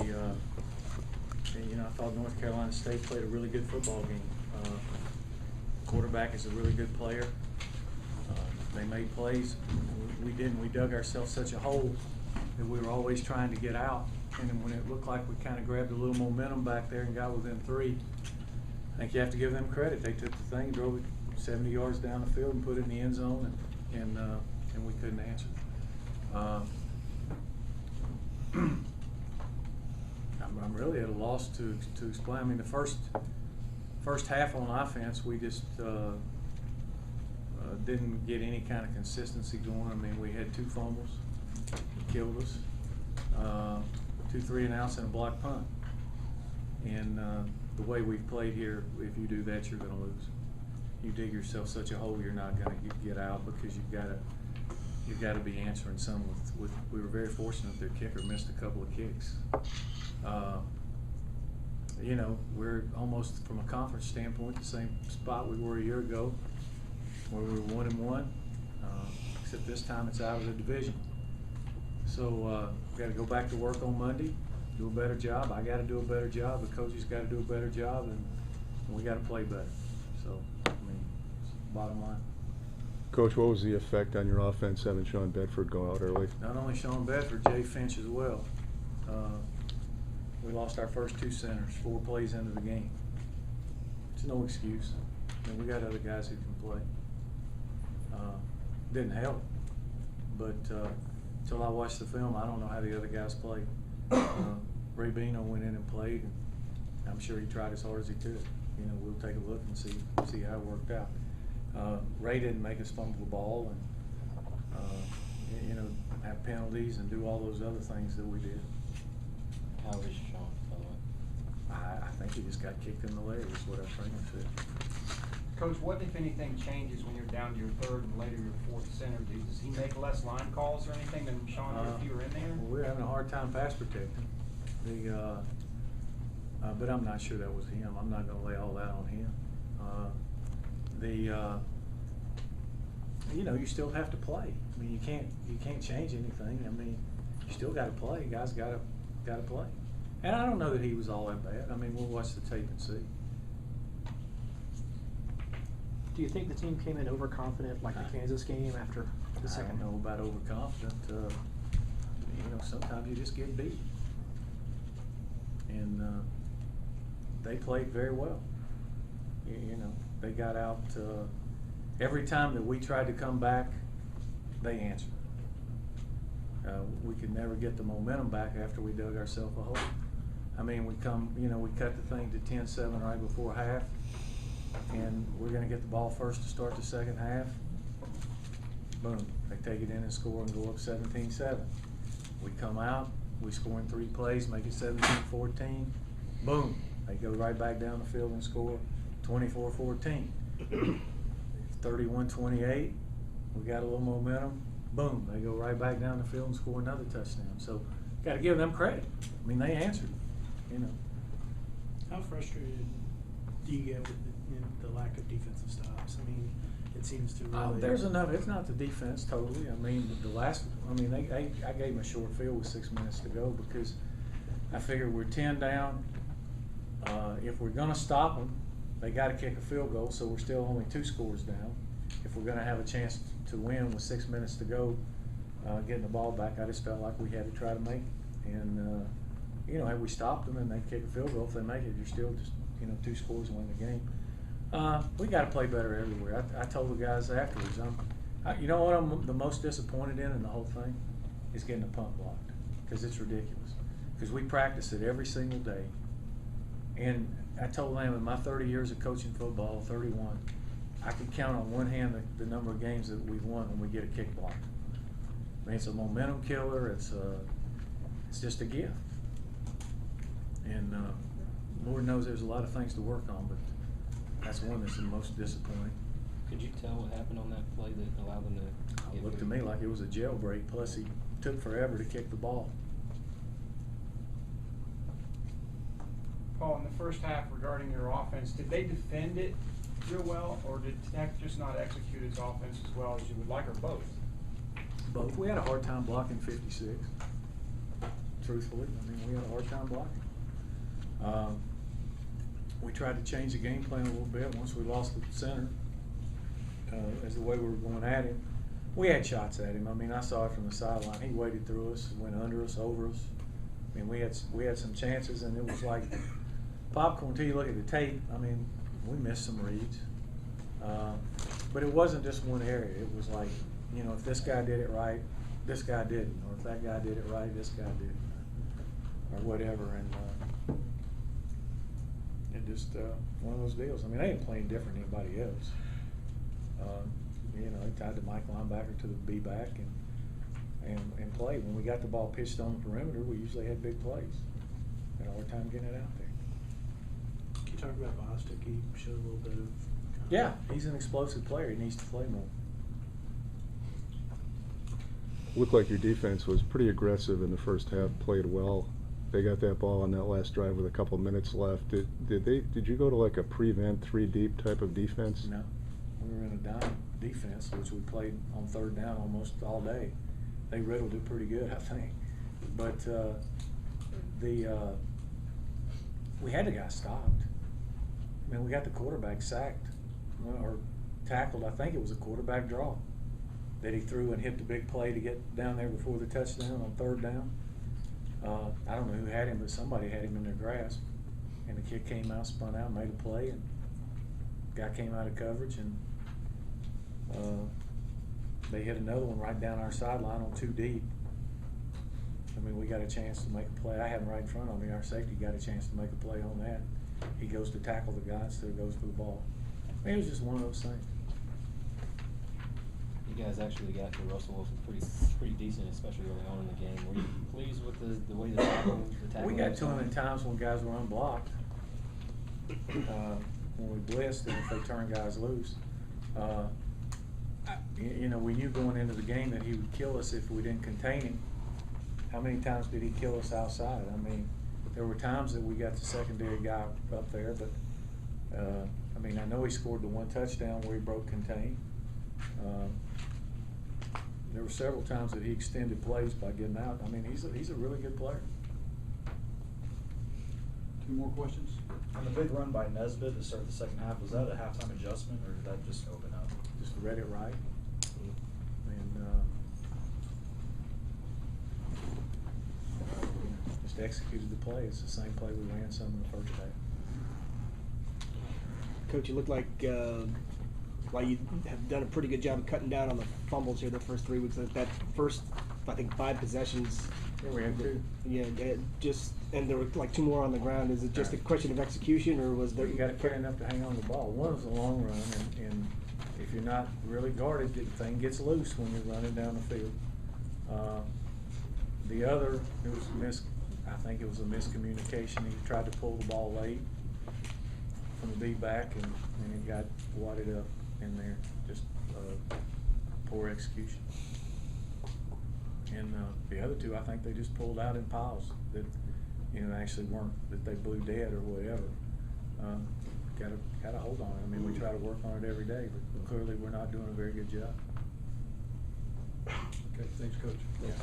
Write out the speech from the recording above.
I thought North Carolina State played a really good football game. Quarterback is a really good player. They made plays. We didn't. We dug ourselves such a hole that we were always trying to get out. And then when it looked like we kind of grabbed a little momentum back there and got within 3, I think you have to give them credit. They took the thing, drove it 70 yards down the field and put it in the end zone, and we couldn't answer. I'm really at a loss to explain. I mean, the first half on offense, we just didn't get any kind of consistency going. I mean, we had 2 fumbles, killed us, 2 3-and-outs and a block punt. And the way we've played here, if you do that, you're going to lose. You dig yourself such a hole, you're not going to get out because you've got to be answering some with. We were very fortunate their kicker missed a couple of kicks. We're almost from a conference standpoint the same spot we were a year ago, where we were 1-1, except this time it's out of the division. So we've got to go back to work on Monday, do a better job. I got to do a better job. The coaches got to do a better job, and we got to play better. So, I mean, bottom line. Coach, what was the effect on your offense having Sean Bedford go out early? Not only Sean Bedford, Jay Finch as well. We lost our first 2 centers 4 plays into the game. It's no excuse. I mean, we got other guys who can play. Didn't help, but until I watched the film, I don't know how the other guys played. Ray Bino went in and played, and I'm sure he tried as hard as he could. We'll take a look and see how it worked out. Ray didn't make us fumble the ball and have penalties and do all those other things that we did. How is Sean, by the way? I think he just got kicked in the leg, is what our trainer said. Coach, what if anything changes when you're down to your 3rd and later your 4th center? Does he make less line calls or anything than Sean did if you were in there? Well, we're having a hard time pass protecting. But I'm not sure that was him. I'm not going to lay all that on him. You still have to play. I mean, you can't change anything. I mean, you still got to play. Guys got to play. And I don't know that he was all that bad. I mean, we'll watch the tape and see. Do you think the team came in overconfident like the Kansas game after the second? I don't know about overconfident. Sometimes you just get beat. And they played very well. They got out. Every time that we tried to come back, they answered. We could never get the momentum back after we dug ourselves a hole. I mean, we cut the thing to 10-7 right before half, and we're going to get the ball first to start the second half. Boom, they take it in and score and go up 17-7. We come out, we score in 3 plays, make it 17-14. Boom, they go right back down the field and score 24-14. 31-28, we got a little momentum. Boom, they go right back down the field and score another touchdown. So, got to give them credit. I mean, they answered. How frustrated do you get with the lack of defensive stops? I mean, it seems to really. There's enough. It's not the defense totally. I mean, I gave them a short field with 6 minutes to go because I figured we're 10 down. If we're going to stop them, they got to kick a field goal, so we're still only 2 scores down. If we're going to have a chance to win with 6 minutes to go, getting the ball back, I just felt like we had to try to make it. And had we stopped them and they kick a field goal, if they make it, you're still just 2 scores and win the game. We got to play better everywhere. I told the guys afterwards, you know what I'm the most disappointed in the whole thing is getting the punt blocked, because it's ridiculous. Because we practice it every single day, and I told them in my 30 years of coaching football, 31, I could count on one hand the number of games that we've won when we get a kick block. I mean, it's a momentum killer. It's just a gift. And Lord knows there's a lot of things to work on, but that's one that's the most disappointing. Could you tell what happened on that play that allowed them to? It looked to me like it was a jailbreak. Plus, he took forever to kick the ball. Paul, in the first half regarding your offense, did they defend it real well, or did Tech just not execute its offense as well as you would like, or both? Both. We had a hard time blocking 56. truthfully. I mean, we had a hard time blocking. We tried to change the game plan a little bit once we lost the center, as the way we were going at him. We had shots at him. I mean, I saw it from the sideline. He waded through us, went under us, over us. I mean, we had some chances, and it was like popcorn until you look at the tape. I mean, we missed some reads. But it wasn't just one area. It was like, you know, if this guy did it right, this guy didn't. Or if that guy did it right, this guy didn't. Or whatever. And it just, one of those deals. I mean, they ain't playing different than anybody else. You know, they tied the Mike linebacker to the B-back and played. When we got the ball pitched on the perimeter, we usually had big plays. Had a hard time getting it out there. Can you talk about Bostic? He showed a little bit of. Yeah, he's an explosive player. He needs to play more. Looked like your defense was pretty aggressive in the first half, played well. They got that ball on that last drive with a couple minutes left. Did you go to like a prevent 3 deep type of defense? No, we were in a dime defense, which we played on third down almost all day. They riddled it pretty good, I think. But we had the guy stopped. I mean, we got the quarterback sacked or tackled. I think it was a quarterback draw that he threw and hit the big play to get down there before the touchdown on third down. I don't know who had him, but somebody had him in their grasp. And the kid came out, spun out, made a play, and guy came out of coverage, and they hit another one right down our sideline on 2 deep. I mean, we got a chance to make a play. I had him right in front of me. Our safety got a chance to make a play on that. He goes to tackle the guy instead of goes for the ball. I mean, it was just one of those things. You guys actually got to Russell Wilson pretty decent, especially early on in the game. Were you pleased with the way the tackle We got was to him going? in times when guys were unblocked. When we blitzed and if they turned guys loose. You know, we knew going into the game that he would kill us if we didn't contain him. How many times did he kill us outside? I mean, there were times that we got the secondary guy up there, but I mean, I know he scored the 1 touchdown where he broke contain. There were several times that he extended plays by getting out. I mean, he's a really good player. 2 more questions? On the big run by Nesbitt to start the second half, was that a halftime adjustment or did that just open up? Just read it right. And just executed the play. It's the same play we ran some in the first half. Coach, you look like while you have done a pretty good job of cutting down on the fumbles here the first 3 weeks. That first, I think, 5 possessions. Yeah, we had 2. Yeah, and there were like 2 more on the ground. Is it just a question of execution, or was there? You got to carry enough to hang on to the ball. One is a long run, and if you're not really guarded, the thing gets loose when you're running down the field. The other, I think it was a miscommunication. He tried to pull the ball late from the D-back, and it got wadded up in there. Just poor execution. And the other 2, I think they just pulled out in piles that, you know, actually weren't, that they blew dead or whatever. Gotta hold on it. I mean, we try to work on it every day, but clearly we're not doing a very good job. Okay, thanks, Coach. Yeah.